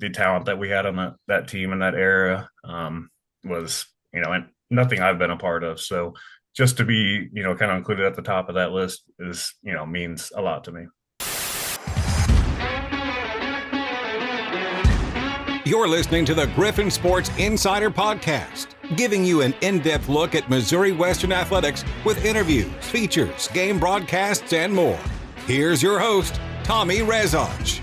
the talent that we had on that team in that era was, and nothing I've been a part of. So just to be, kind of included at the top of that list is, means a lot to me. You're listening to the Griffon Sports Insider Podcast, giving you an in-depth look at Missouri Western athletics with interviews, features, game broadcasts, and more. Here's your host, Tommy Rezach.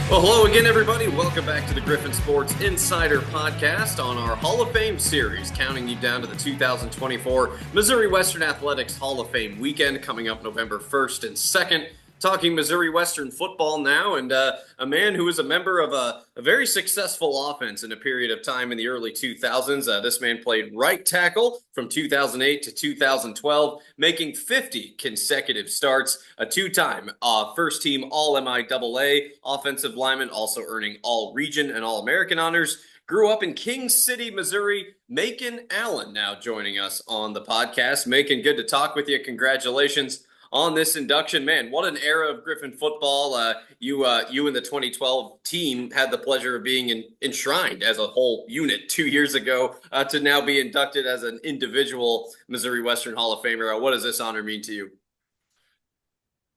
Well, hello again, everybody. Welcome back to the Griffon Sports Insider Podcast on our Hall of Fame series, counting you down to the 2024 Missouri Western Athletics Hall of Fame weekend coming up November 1st and 2nd. Talking Missouri Western football now, and a man who was a member of a very successful offense in a period of time in the early 2000s. This man played right tackle from 2008 to 2012, making 50 consecutive starts, a two-time first-team All-MIAA offensive lineman, also earning All-Region and All-American honors. Grew up in King City, Missouri. Macon Allan now joining us on the podcast. Macon, good to talk with you. Congratulations on this induction. Man, what an era of Griffon football. You and the 2012 team had the pleasure of being enshrined as a whole unit 2 years ago to now be inducted as an individual Missouri Western Hall of Famer. What does this honor mean to you?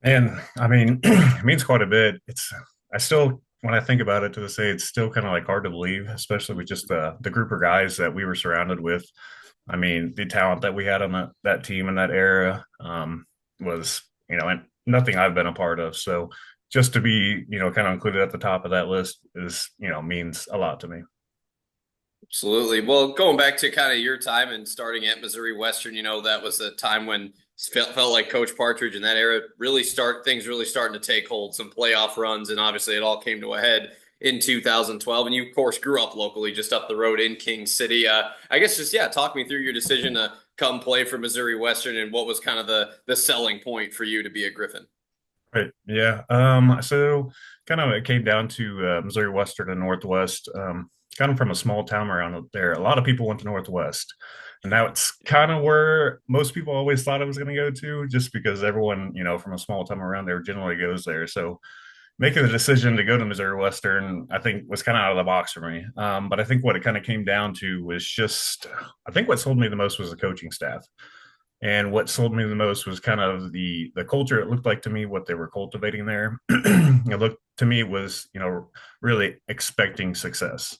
And I mean, it means quite a bit. I still, when I think about it to this day, it's still kind of like hard to believe, especially with just the group of guys that we were surrounded with. I mean, the talent that we had on that team in that era, was, and nothing I've been a part of. So just to be, kind of included at the top of that list is, means a lot to me. Absolutely. Well, going back to kind of your time and starting at Missouri Western, that was a time when felt like Coach Partridge in that era things really starting to take hold, some playoff runs, and obviously it all came to a head in 2012. And you, of course, grew up locally just up the road in King City. I guess talk me through your decision to come play for Missouri Western and what was kind of the selling point for you to be a Griffon. Right. Yeah. So kind of it came down to Missouri Western and Northwest, kind of from a small town around there. A lot of people went to Northwest. And now it's kind of where most people always thought it was going to go to, just because everyone, from a small town around there generally goes there. So making the decision to go to Missouri Western, I think, was kind of out of the box for me. But I think what it kind of came down to was I think what sold me the most was the coaching staff. And what sold me the most was kind of the culture it looked like to me, what they were cultivating there. It looked to me was, really expecting success.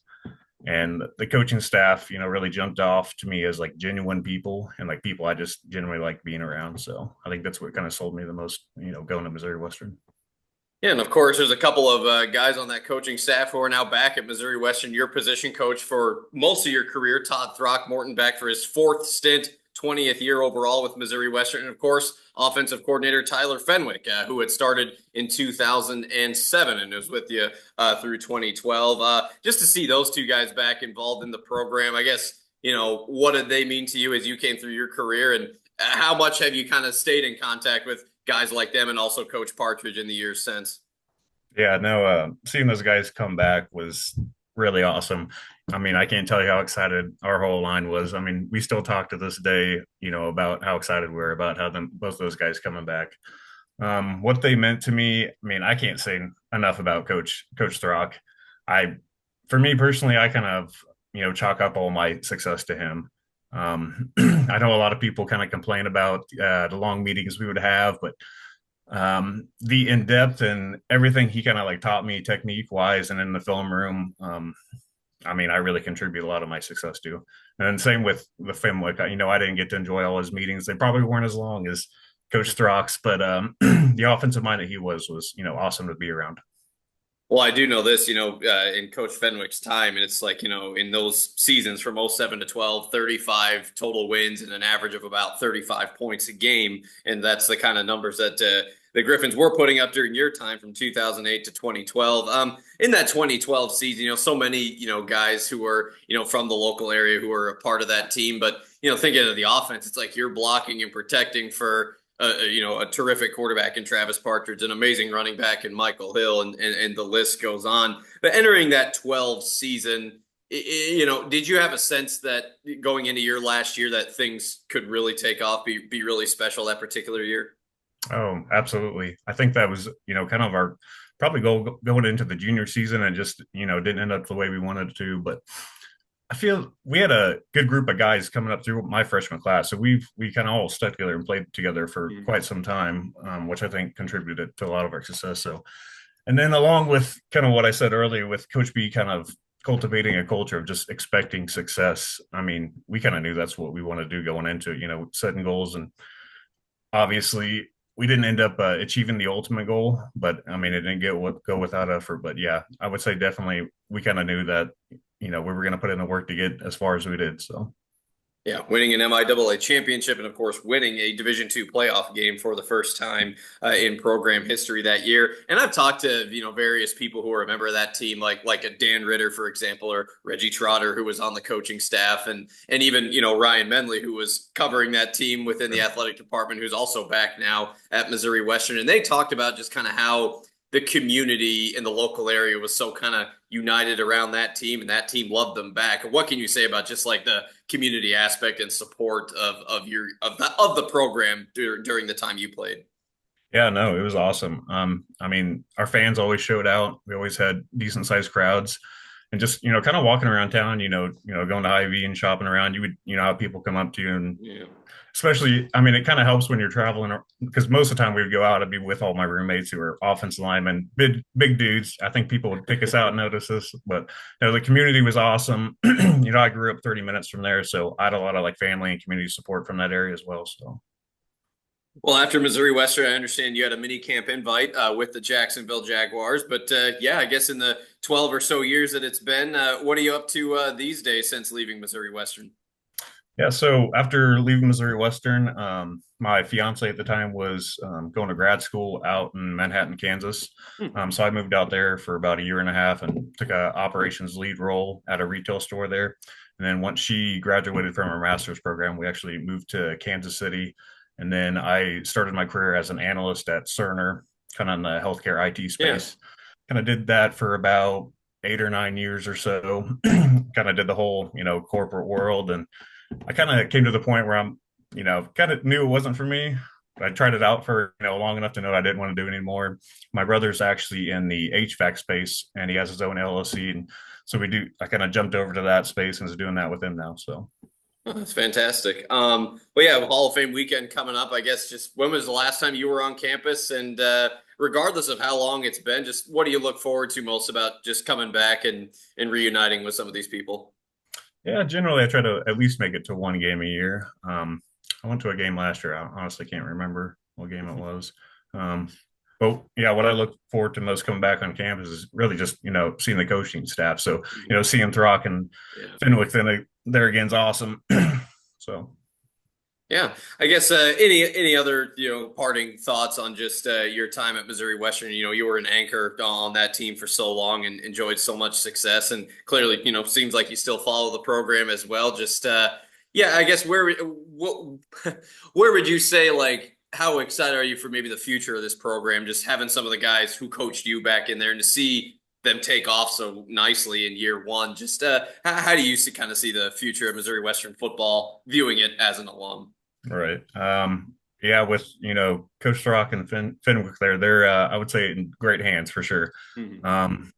And the coaching staff, really jumped off to me as like genuine people and like people I just genuinely like being around. So I think that's what kind of sold me the most, going to Missouri Western. Yeah, and of course, there's a couple of guys on that coaching staff who are now back at Missouri Western. Your position coach for most of your career, Todd Throckmorton, back for his fourth stint, 20th year overall with Missouri Western. And of course, offensive coordinator Tyler Fenwick, who had started in 2007 and was with you through 2012. Just to see those two guys back involved in the program, I guess, what did they mean to you as you came through your career? And how much have you kind of stayed in contact with guys like them and also Coach Partridge in the years since? Yeah, no, seeing those guys come back was really awesome. I mean, I can't tell you how excited our whole line was. I mean, we still talk to this day, about how excited we're about both those guys coming back. What they meant to me, I mean, I can't say enough about Coach Throck. For me personally, I kind of, chalk up all my success to him. I know a lot of people kind of complain about the long meetings we would have, but the in-depth and everything he kind of like taught me technique wise and in the film room, I mean, I really contribute a lot of my success to. And same with the Fenwick. I didn't get to enjoy all his meetings. They probably weren't as long as Coach Throck's, but the offensive mind that he was, awesome to be around. Well, I do know this, in Coach Fenwick's time, and it's like, in those seasons from 07 to 12, 35 total wins and an average of about 35 points a game. And that's the kind of numbers that the Griffons were putting up during your time from 2008 to 2012. In that 2012 season, so many, guys who were, from the local area who were a part of that team. But, thinking of the offense, it's like you're blocking and protecting for a terrific quarterback in Travis Partridge, an amazing running back in Michael Hill, and the list goes on. But entering that 12 season, did you have a sense that going into your last year that things could really take off, be really special that particular year? Oh, absolutely. I think that was, kind of our probably goal going into the junior season and just, didn't end up the way we wanted to. But I feel we had a good group of guys coming up through my freshman class. So we kind of all stuck together and played together for Mhm. quite some time, which I think contributed to a lot of our success. So, and then along with kind of what I said earlier with Coach B kind of cultivating a culture of just expecting success. I mean, we kind of knew that's what we want to do going into it, setting goals. And obviously we didn't end up achieving the ultimate goal, but I mean, it didn't go without effort. But yeah, I would say definitely we kind of knew that, we were going to put in the work to get as far as we did. So Yeah, winning an MIAA championship and, of course, winning a Division II playoff game for the first time in program history that year. And I've talked to various people who are a member of that team, like a Dan Ritter, for example, or Reggie Trotter, who was on the coaching staff, and even Ryan Menley, who was covering that team within the athletic department, who's also back now at Missouri Western. And they talked about just kind of how the community in the local area was so kind of united around that team, and that team loved them back. What can you say about just like the community aspect and support of the program during the time you played? yeah, no, it was awesome. I mean, our fans always showed out. We always had decent sized crowds. And just, kind of walking around town, going to Ivy and shopping around, you would, have people come up to you and Yeah. especially, I mean, it kind of helps when you're traveling because most of the time we would go out, I'd be with all my roommates who are offensive linemen, big dudes. I think people would pick us out and notice us, but the community was awesome. I grew up 30 minutes from there, so I had a lot of like family and community support from that area as well. So Well, after Missouri Western, I understand you had a mini camp invite with the Jacksonville Jaguars. But yeah, I guess in the 12 or so years that it's been, what are you up to these days since leaving Missouri Western? yeah, so after leaving Missouri Western, my fiance at the time was going to grad school out in Manhattan, Kansas. Hmm. So I moved out there for about a year and a half and took a operations lead role at a retail store there. And then once she graduated from her master's program, we actually moved to Kansas City. And then I started my career as an analyst at Cerner, kind of in the healthcare IT Yeah. space. Kind of did that for about 8 or 9 years or so. Kind of did the whole, corporate world and I kind of came to the point where I'm, kind of knew it wasn't for me. I tried it out for, long enough to know I didn't want to do it anymore. My brother's actually in the HVAC space and he has his own LLC. And so I kind of jumped over to that space and is doing that with him now. So, Oh, that's fantastic. Well, yeah, Hall of Fame weekend coming up. I guess just when was the last time you were on campus? And regardless of how long it's been, just what do you look forward to most about just coming back and reuniting with some of these people? yeah, generally I try to at least make it to one game a year. I went to a game last year. I honestly can't remember what game it was. Um, but yeah, what I look forward to most coming back on campus is really just, seeing the coaching staff. So, seeing Throck and Yeah. Fenwick then there again is awesome. So Yeah, I guess any other parting thoughts on just your time at Missouri Western? You were an anchor on that team for so long and enjoyed so much success, and clearly seems like you still follow the program as well. Just yeah, I guess what where would you say, like, how excited are you for maybe the future of this program? Just having some of the guys who coached you back in there and to see them take off so nicely in year one. Just how do you kind of see the future of Missouri Western football, viewing it as an alum? right. Yeah, with Coach Throck and Fenwick there, they're I would say in great hands for sure. Mhm. Um,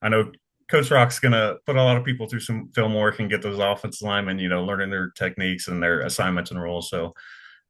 I know Coach Rock's gonna put a lot of people through some film work and get those offensive linemen, learning their techniques and their assignments and roles. So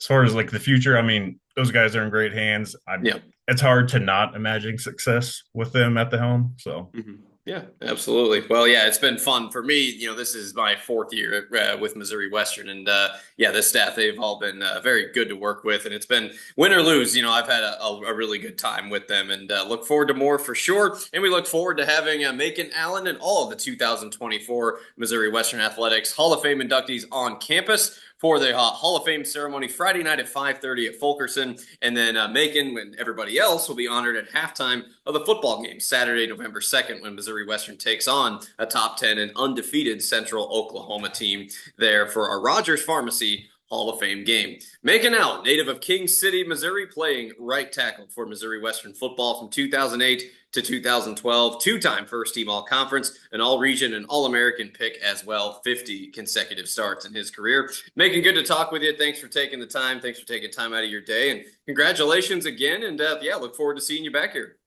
as far as like the future, I mean, those guys are in great hands. Yeah. It's hard to not imagine success with them at the helm. So Mhm. Yeah, absolutely. Well, yeah, it's been fun for me. This is my fourth year with Missouri Western, and yeah, this staff, they've all been very good to work with, and it's been win or lose. I've had a really good time with them, and look forward to more for sure. And we look forward to having Macon Allan and all of the 2024 Missouri Western Athletics Hall of Fame inductees on campus for the Hall of Fame ceremony Friday night at 5:30 at Fulkerson. And then Macon and everybody else will be honored at halftime of the football game Saturday, November 2nd, when Missouri Western takes on a top 10 and undefeated Central Oklahoma team there for our Rogers Pharmacy Hall of Fame game. Macon Allan, native of King City, Missouri, playing right tackle for Missouri Western football from 2008 to 2012, two-time first-team all-conference, an all-region and all-American pick as well, 50 consecutive starts in his career. Macon, good to talk with you. Thanks for taking the time. Thanks for taking time out of your day, and congratulations again, and yeah, look forward to seeing you back here.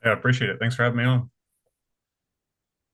Yeah, I appreciate it. Thanks for having me on.